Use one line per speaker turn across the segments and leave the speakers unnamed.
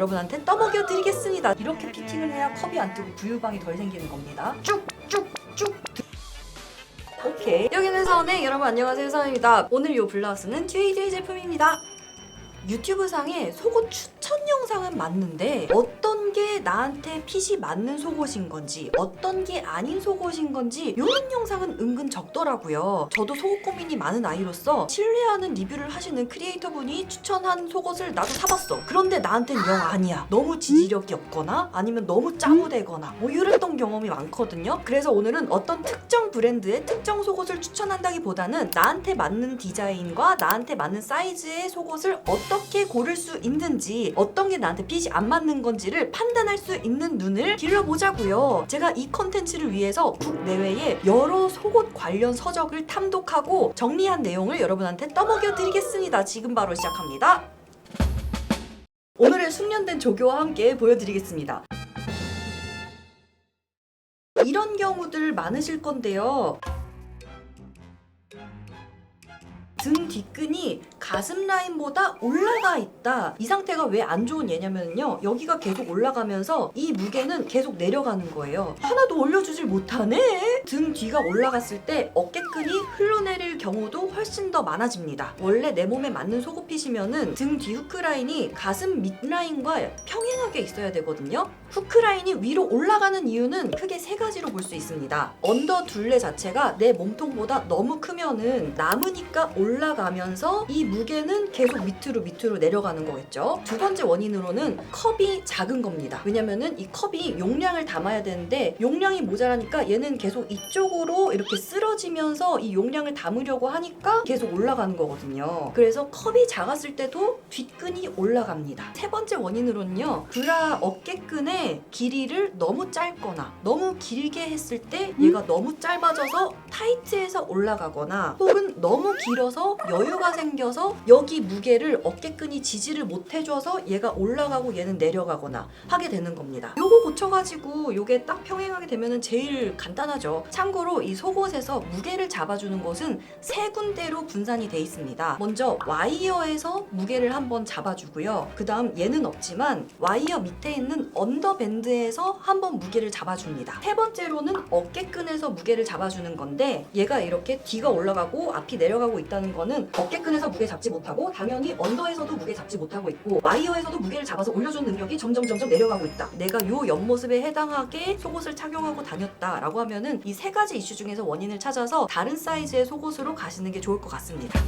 여러분한테 떠먹여 드리겠습니다. 이렇게 피팅을 해야 컵이 안 뜨고 부유방이 덜 생기는 겁니다. 쭉쭉쭉. 오케이. 여기는 서원의 여러분 안녕하세요, 서원입니다. 오늘 요 블라우스는 JJ 제품입니다. 유튜브 상에 속옷 추천 영상은 맞는데 어떤 게 나한테 핏이 맞는 속옷인 건지 어떤 게 아닌 속옷인 건지 이런 영상은 은근 적더라고요. 저도 속옷 고민이 많은 아이로서 신뢰하는 리뷰를 하시는 크리에이터분이 추천한 속옷을 나도 사봤어. 그런데 나한텐 영 아니야. 너무 지지력이 없거나 아니면 너무 짜고되거나 뭐 이랬던 경험이 많거든요. 그래서 오늘은 어떤 특정 브랜드의 특정 속옷을 추천한다기보다는 나한테 맞는 디자인과 나한테 맞는 사이즈의 속옷을 어떻게 고를 수 있는지, 어떤 게 나한테 핏이 안 맞는 건지를 판단할 수 있는 눈을 길러보자고요. 제가 이 컨텐츠를 위해서 국내외에 여러 속옷 관련 서적을 탐독하고 정리한 내용을 여러분한테 떠먹여 드리겠습니다. 지금 바로 시작합니다. 오늘의 숙련된 조교와 함께 보여드리겠습니다. 이런 경우들 많으실 건데요. 등 뒤끈이 가슴 라인보다 올라가 있다. 이 상태가 왜 안 좋은 예냐면요, 여기가 계속 올라가면서 이 무게는 계속 내려가는 거예요. 하나도 올려주질 못하네. 등 뒤가 올라갔을 때 어깨끈이 흘러내릴 경우도 훨씬 더 많아집니다. 원래 내 몸에 맞는 속옷핏이면은 등 뒤 후크 라인이 가슴 밑 라인과 평행하게 있어야 되거든요. 후크 라인이 위로 올라가는 이유는 크게 세 가지로 볼 수 있습니다. 언더 둘레 자체가 내 몸통보다 너무 크면은 남으니까 올라가면서 이 무게는 계속 밑으로 내려가는 거겠죠. 두 번째 원인으로는 컵이 작은 겁니다. 왜냐면은 이 컵이 용량을 담아야 되는데 용량이 모자라니까 얘는 계속 이쪽으로 이렇게 쓰러지면서 이 용량을 담으려고 하니까 계속 올라가는 거거든요. 그래서 컵이 작았을 때도 뒷끈이 올라갑니다. 세 번째 원인으로는요, 브라 어깨끈의 길이를 너무 짧거나 너무 길게 했을 때 얘가 너무 짧아져서 타이트해서 올라가거나 혹은 너무 길어서 여유가 생겨서 여기 무게를 어깨끈이 지지를 못해줘서 얘가 올라가고 얘는 내려가거나 하게 되는 겁니다. 요거 고쳐가지고 요게 딱 평행하게 되면은 제일 간단하죠. 참고로 이 속옷에서 무게를 잡아주는 것은 세 군데로 분산이 돼 있습니다. 먼저 와이어에서 무게를 한번 잡아주고요. 그 다음 얘는 없지만 와이어 밑에 있는 언더밴드에서 한번 무게를 잡아줍니다. 세 번째로는 어깨끈에서 무게를 잡아주는 건데 얘가 이렇게 뒤가 올라가고 앞이 내려가고 있다는 거는 어깨끈에서 무게 잡지 못하고 당연히 언더에서도 무게 잡지 못하고 있고 와이어에서도 무게를 잡아서 올려주는 능력이 점점 내려가고 있다. 내가 요 옆모습에 해당하게 속옷을 착용하고 다녔다라고 하면은 이 세 가지 이슈 중에서 원인을 찾아서 다른 사이즈의 속옷으로 가시는 게 좋을 것 같습니다.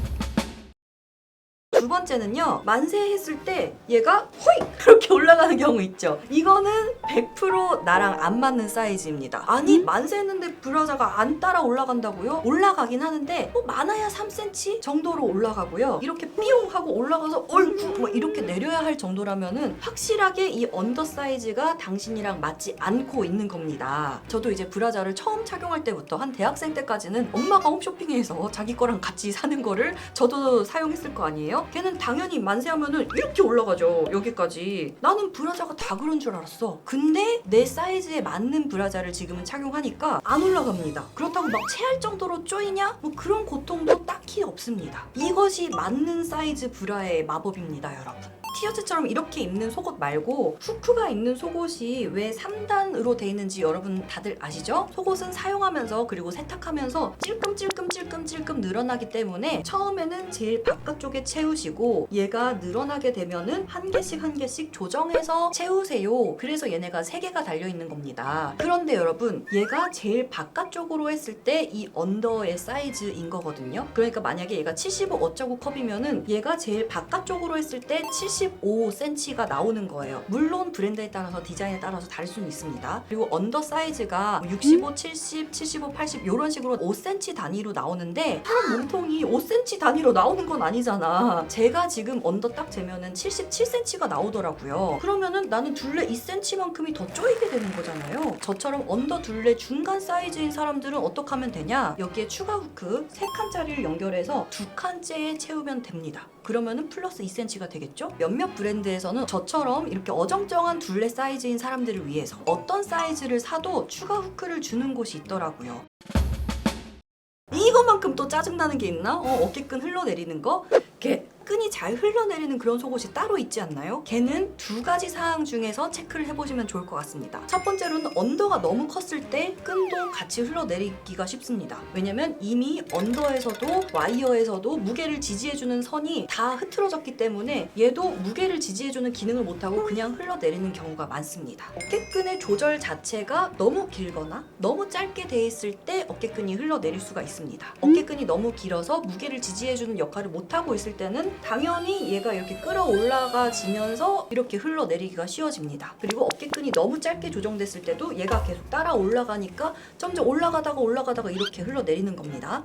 두 번째는요, 만세했을 때 얘가 호익! 그렇게 올라가는 경우 있죠. 이거는 100% 나랑 안 맞는 사이즈입니다. 아니 만세했는데 브라자가 안 따라 올라간다고요? 올라가긴 하는데 뭐 많아야 3cm 정도로 올라가고요. 이렇게 삐용 하고 올라가서 얼굴 뭐 이렇게 내려야 할 정도라면은 확실하게 이 언더 사이즈가 당신이랑 맞지 않고 있는 겁니다. 저도 이제 브라자를 처음 착용할 때부터 한 대학생 때까지는 엄마가 홈쇼핑에서 자기 거랑 같이 사는 거를 저도 사용했을 거 아니에요? 걔는 당연히 만세하면은 이렇게 올라가죠. 여기까지. 나는 브라자가 다 그런 줄 알았어. 근데 내 사이즈에 맞는 브라자를 지금은 착용하니까 안 올라갑니다. 그렇다고 막 체할 정도로 쪼이냐? 뭐 그런 고통도 딱히 없습니다. 이것이 맞는 사이즈 브라의 마법입니다, 여러분. 티셔츠처럼 이렇게 입는 속옷 말고 후크가 있는 속옷이 왜 3단으로 돼 있는지 여러분 다들 아시죠? 속옷은 사용하면서 그리고 세탁하면서 찔끔 늘어나기 때문에 처음에는 제일 바깥쪽에 채우시고 얘가 늘어나게 되면은 한 개씩 조정해서 채우세요. 그래서 얘네가 3개가 달려있는 겁니다. 그런데 여러분, 얘가 제일 바깥쪽으로 했을 때 이 언더의 사이즈인 거거든요. 그러니까 만약에 얘가 75 어쩌고 컵이면은 얘가 제일 바깥쪽으로 했을 때 75cm가 나오는 거예요. 물론 브랜드에 따라서 디자인에 따라서 다를 수는 있습니다. 그리고 언더 사이즈가 65, 70, 75, 80 이런 식으로 5cm 단위로 나오는데 사람 몸통이 5cm 단위로 나오는 건 아니잖아. 제가 지금 언더 딱 재면은 77cm가 나오더라고요. 그러면은 나는 둘레 2cm만큼이 더 쪼이게 되는 거잖아요. 저처럼 언더 둘레 중간 사이즈인 사람들은 어떻게 하면 되냐? 여기에 추가 후크 3칸짜리를 연결해서 2칸째에 채우면 됩니다. 그러면은 플러스 2cm가 되겠죠? 몇몇 브랜드에서는 저처럼 이렇게 어정쩡한 둘레 사이즈인 사람들을 위해서 어떤 사이즈를 사도 추가 후크를 주는 곳이 있더라고요. 이것만큼 또 짜증나는 게 있나? 어깨끈 흘러내리는 거? 이렇게 끈이 잘 흘러내리는 그런 속옷이 따로 있지 않나요? 걔는 두 가지 사항 중에서 체크를 해보시면 좋을 것 같습니다. 첫 번째로는 언더가 너무 컸을 때 끈도 같이 흘러내리기가 쉽습니다. 왜냐면 이미 언더에서도 와이어에서도 무게를 지지해주는 선이 다 흐트러졌기 때문에 얘도 무게를 지지해주는 기능을 못하고 그냥 흘러내리는 경우가 많습니다. 어깨끈의 조절 자체가 너무 길거나 너무 짧게 돼 있을 때 어깨끈이 흘러내릴 수가 있습니다. 어깨끈이 너무 길어서 무게를 지지해주는 역할을 못하고 있을 때는 당연히 얘가 이렇게 끌어올라가지면서 이렇게 흘러내리기가 쉬워집니다. 그리고 어깨끈이 너무 짧게 조정됐을 때도 얘가 계속 따라 올라가니까 점점 올라가다가 이렇게 흘러내리는 겁니다.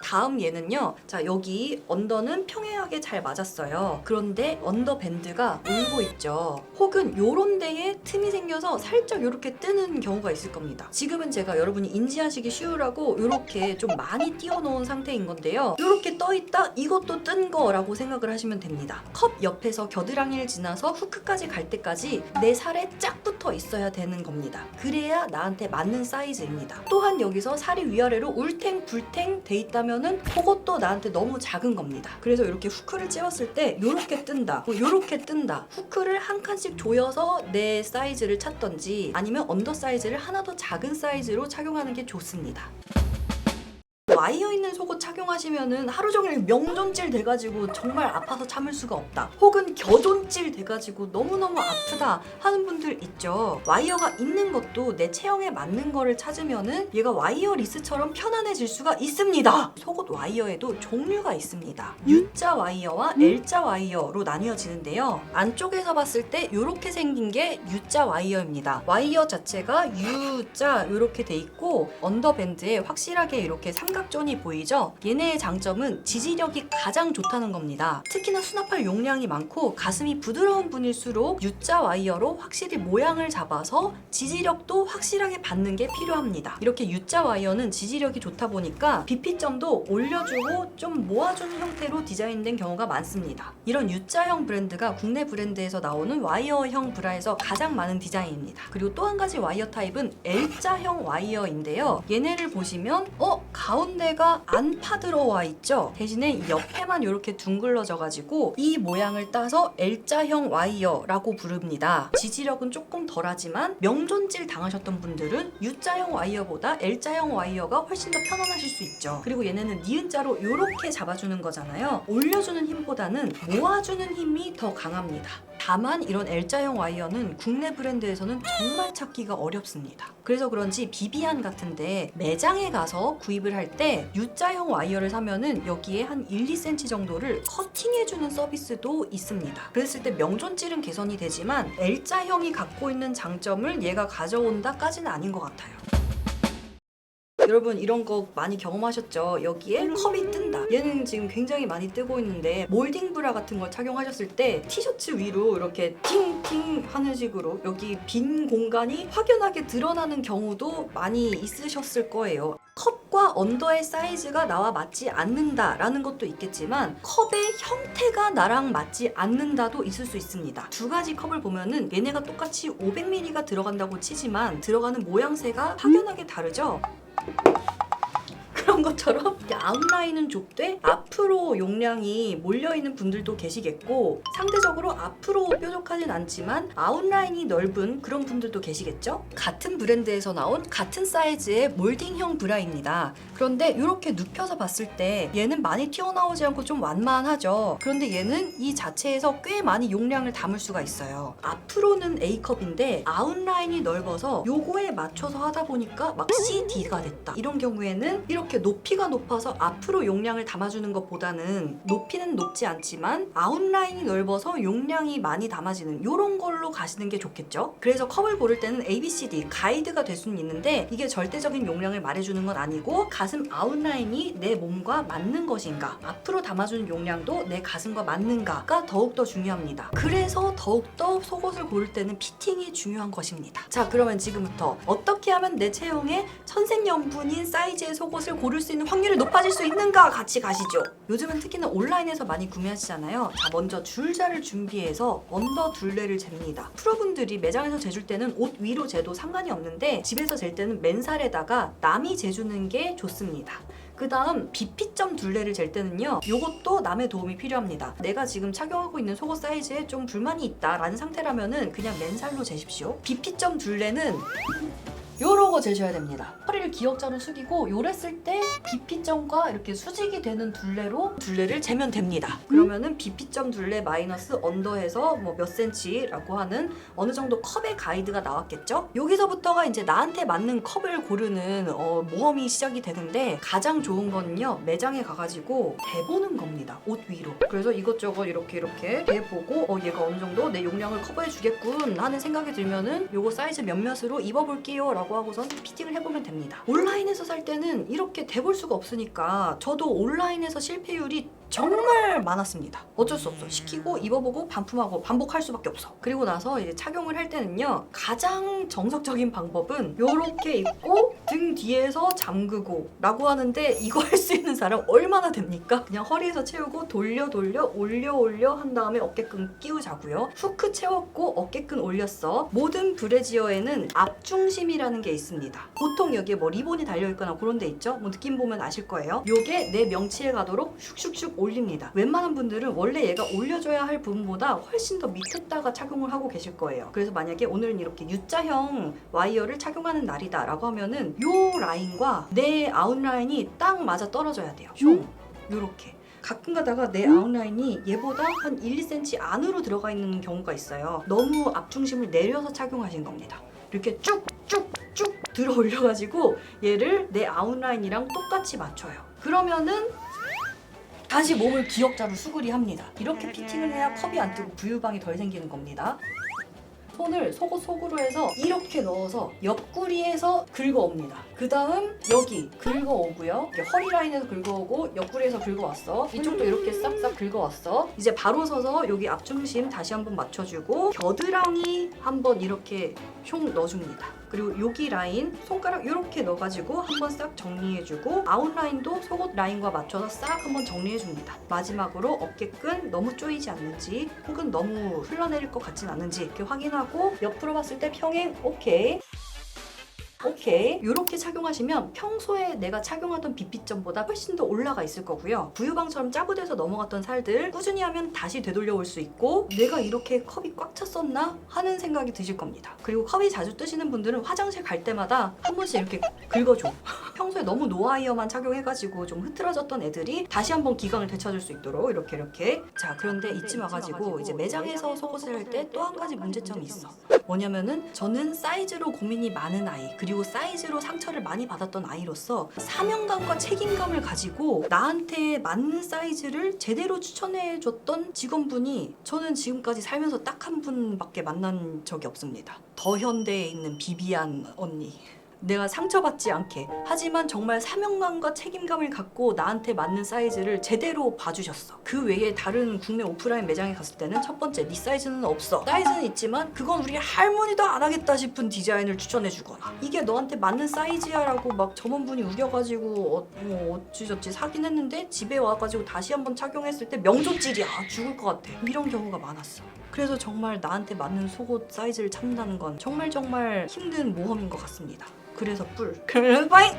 다음 얘는요. 자, 여기 언더는 평행하게 잘 맞았어요. 그런데 언더 밴드가 울고 있죠. 혹은 요런 데에 틈이 생겨서 살짝 요렇게 뜨는 경우가 있을 겁니다. 지금은 제가 여러분이 인지하시기 쉬우라고 요렇게 좀 많이 띄워놓은 상태인 건데요. 요렇게 떠있다 이것도 뜬 거라고 생각을 하시면 됩니다. 컵 옆에서 겨드랑이를 지나서 후크까지 갈 때까지 내 살에 쫙 붙어 있어야 되는 겁니다. 그래야 나한테 맞는 사이즈입니다. 또한 여기서 살이 위아래로 울탱불탱 돼 있다면 그것도 나한테 너무 작은 겁니다. 그래서 이렇게 후크를 찝었을 때 요렇게 뜬다, 요렇게 뜬다. 후크를 한 칸씩 조여서 내 사이즈를 찾던지 아니면 언더 사이즈를 하나 더 작은 사이즈로 착용하는 게 좋습니다. 와이어 있는 속옷 착용하시면은 하루 종일 명존질 돼가지고 정말 아파서 참을 수가 없다. 혹은 겨존질 돼가지고 너무너무 아프다 하는 분들 있죠. 와이어가 있는 것도 내 체형에 맞는 거를 찾으면은 얘가 와이어 리스처럼 편안해질 수가 있습니다. 속옷 와이어에도 종류가 있습니다. U자 와이어와 L자 와이어로 나뉘어지는데요. 안쪽에서 봤을 때 이렇게 생긴 게 U자 와이어입니다. 와이어 자체가 U자 이렇게 돼 있고 언더밴드에 확실하게 이렇게 삼각존이 보이죠? 얘네의 장점은 지지력이 가장 좋다는 겁니다. 특히나 수납할 용량이 많고 가슴이 부드러운 분일수록 U자 와이어로 확실히 모양을 잡아서 지지력도 확실하게 받는 게 필요합니다. 이렇게 U자 와이어는 지지력이 좋다 보니까 BP점도 올려주고 좀 모아주는 형태로 디자인된 경우가 많습니다. 이런 U자형 브랜드가 국내 브랜드에서 나오는 와이어형 브라에서 가장 많은 디자인입니다. 그리고 또 한 가지 와이어 타입은 L자형 와이어인데요. 얘네를 보시면 가운데가 안 파들어와 있죠? 대신에 이 옆에만 이렇게 둥글러져가지고 이 모양을 따서 L자형 와이어라고 부릅니다. 지지력은 조금 덜하지만 명존질 당하셨던 분들은 U자형 와이어보다 L자형 와이어가 훨씬 더 편안하실 수 있죠. 그리고 얘네는 니은자로 이렇게 잡아주는 거잖아요. 올려주는 힘보다는 모아주는 힘이 더 강합니다. 다만 이런 L자형 와이어는 국내 브랜드에서는 정말 찾기가 어렵습니다. 그래서 그런지 비비안 같은데 매장에 가서 구입을 할 때 U자형 와이어를 사면은 여기에 한 1, 2cm 정도를 커팅해주는 서비스도 있습니다. 그랬을 때 명존질은 개선이 되지만 L자형이 갖고 있는 장점을 얘가 가져온다까지는 아닌 것 같아요. 여러분 이런 거 많이 경험하셨죠? 여기에 컵이 뜬다. 얘는 지금 굉장히 많이 뜨고 있는데 몰딩 브라 같은 걸 착용하셨을 때 티셔츠 위로 이렇게 팅팅 하는 식으로 여기 빈 공간이 확연하게 드러나는 경우도 많이 있으셨을 거예요. 컵과 언더의 사이즈가 나와 맞지 않는다라는 것도 있겠지만 컵의 형태가 나랑 맞지 않는다도 있을 수 있습니다. 두 가지 컵을 보면은 얘네가 똑같이 500ml가 들어간다고 치지만 들어가는 모양새가 확연하게 다르죠? 그런 것처럼 아웃라인은 좁되 앞으로 용량이 몰려있는 분들도 계시겠고 상대적으로 앞으로 뾰족하진 않지만 아웃라인이 넓은 그런 분들도 계시겠죠? 같은 브랜드에서 나온 같은 사이즈의 몰딩형 브라입니다. 그런데 이렇게 눕혀서 봤을 때 얘는 많이 튀어나오지 않고 좀 완만하죠. 그런데 얘는 이 자체에서 꽤 많이 용량을 담을 수가 있어요. 앞으로는 A컵인데 아웃라인이 넓어서 요거에 맞춰서 하다 보니까 막 CD가 됐다. 이런 경우에는 이렇게 높이가 높아서 앞으로 용량을 담아주는 것보다는 높이는 높지 않지만 아웃라인이 넓어서 용량이 많이 담아지는 이런 걸로 가시는 게 좋겠죠. 그래서 컵을 고를 때는 ABCD 가이드가 될 수는 있는데 이게 절대적인 용량을 말해주는 건 아니고 가슴 아웃라인이 내 몸과 맞는 것인가, 앞으로 담아주는 용량도 내 가슴과 맞는가가 더욱더 중요합니다. 그래서 더욱더 속옷을 고를 때는 피팅이 중요한 것입니다. 자, 그러면 지금부터 어떻게 하면 내 체형에 천생연분인 사이즈의 속옷을 고를 수 있는 확률이 높아질 수 있는가 같이 가시죠. 요즘은 특히나 온라인에서 많이 구매하시잖아요. 자, 먼저 줄자를 준비해서 언더 둘레를 잽니다. 프로분들이 매장에서 재줄 때는 옷 위로 재도 상관이 없는데 집에서 잴 때는 맨살에다가 남이 재주는 게 좋습니다. 그 다음 비피점 둘레를 잴 때는요, 요것도 남의 도움이 필요합니다. 내가 지금 착용하고 있는 속옷 사이즈에 좀 불만이 있다라는 상태라면은 그냥 맨살로 재십시오. 비피점 둘레는 요러고 재셔야 됩니다. 허리를 기역자로 숙이고 요랬을 때 비피점과 이렇게 수직이 되는 둘레를 재면 됩니다. 그러면은 비피점 둘레 마이너스 언더에서 뭐 몇 센치라고 하는 어느 정도 컵의 가이드가 나왔겠죠? 여기서부터가 이제 나한테 맞는 컵을 고르는 모험이 시작이 되는데, 가장 좋은 거는요, 매장에 가가지고 대보는 겁니다. 옷 위로. 그래서 이것저것 이렇게 대보고 얘가 어느 정도 내 용량을 커버해 주겠군 하는 생각이 들면은 요거 사이즈 몇몇으로 입어볼게요 라고 하고선 피팅을 해보면 됩니다. 온라인에서 살 때는 이렇게 대볼 수가 없으니까 저도 온라인에서 실패율이 정말 많았습니다. 어쩔 수 없어. 시키고 입어보고 반품하고 반복할 수밖에 없어. 그리고 나서 이제 착용을 할 때는요, 가장 정석적인 방법은 요렇게 입고 등 뒤에서 잠그고 라고 하는데, 이거 할 수 있는 사람 얼마나 됩니까? 그냥 허리에서 채우고 돌려 올려 한 다음에 어깨끈 끼우자고요. 후크 채웠고 어깨끈 올렸어. 모든 브래지어에는 앞중심이라는 게 있습니다. 보통 여기에 뭐 리본이 달려있거나 그런 데 있죠? 뭐 느낌 보면 아실 거예요. 요게 내 명치에 가도록 슉슉슉 올립니다. 웬만한 분들은 원래 얘가 올려줘야 할 부분보다 훨씬 더 밑에다가 착용을 하고 계실 거예요. 그래서 만약에 오늘은 이렇게 U자형 와이어를 착용하는 날이다 라고 하면은 요 라인과 내 아웃라인이 딱 맞아 떨어져야 돼요. 요렇게. 가끔 가다가 내 아웃라인이 얘보다 한 1, 2cm 안으로 들어가 있는 경우가 있어요. 너무 앞중심을 내려서 착용하신 겁니다. 이렇게 쭉쭉쭉 들어 올려가지고 얘를 내 아웃라인이랑 똑같이 맞춰요. 그러면은 다시 몸을 기역자로 수그리 합니다. 이렇게 피팅을 해야 컵이 안 뜨고 부유방이 덜 생기는 겁니다. 손을 속옷 속으로 해서 이렇게 넣어서 옆구리에서 긁어옵니다. 그 다음 여기 긁어오고요. 허리 라인에서 긁어오고 옆구리에서 긁어왔어. 이쪽도 이렇게 싹싹 긁어왔어. 이제 바로 서서 여기 앞중심 다시 한번 맞춰주고, 겨드랑이 한번 이렇게 흉 넣어줍니다. 그리고 여기 라인 손가락 이렇게 넣어가지고 한번 싹 정리해주고, 아웃라인도 속옷 라인과 맞춰서 싹 한번 정리해줍니다. 마지막으로 어깨끈 너무 조이지 않는지 혹은 너무 흘러내릴 것 같진 않은지 이렇게 확인하고, 옆으로 봤을 때 평행 오케이. 이렇게 착용하시면 평소에 내가 착용하던 비피점보다 훨씬 더 올라가 있을 거고요. 부유방처럼 짜부돼서 넘어갔던 살들 꾸준히 하면 다시 되돌려 올 수 있고, 내가 이렇게 컵이 꽉 찼었나 하는 생각이 드실 겁니다. 그리고 컵이 자주 뜨시는 분들은 화장실 갈 때마다 한 번씩 이렇게 긁어줘. 평소에 너무 노아이어만 착용해가지고 좀 흐트러졌던 애들이 다시 한번 기강을 되찾을 수 있도록 이렇게. 자, 그런데 이쯤 와가지고 이제 매장에서 속옷을 할 때 또 한 가지 문제점이 있어. 뭐냐면은 저는 사이즈로 고민이 많은 아이, 그리고 사이즈로 상처를 많이 받았던 아이로서 사명감과 책임감을 가지고 나한테 맞는 사이즈를 제대로 추천해줬던 직원분이 저는 지금까지 살면서 딱 한 분밖에 만난 적이 없습니다. 더현대에 있는 비비안 언니. 내가 상처받지 않게, 하지만 정말 사명감과 책임감을 갖고 나한테 맞는 사이즈를 제대로 봐주셨어. 그 외에 다른 국내 오프라인 매장에 갔을 때는 첫 번째, 네 사이즈는 없어. 사이즈는 있지만 그건 우리 할머니도 안 하겠다 싶은 디자인을 추천해주거나, 이게 너한테 맞는 사이즈야 라고 막 점원분이 우겨가지고 어찌저찌 사긴 했는데 집에 와가지고 다시 한번 착용했을 때 명조찔이야. 죽을 것 같아. 이런 경우가 많았어. 그래서 정말 나한테 맞는 속옷 사이즈를 찾는다는 건 정말 힘든 모험인 것 같습니다. 그래서 뿔. 그러면 빠잉!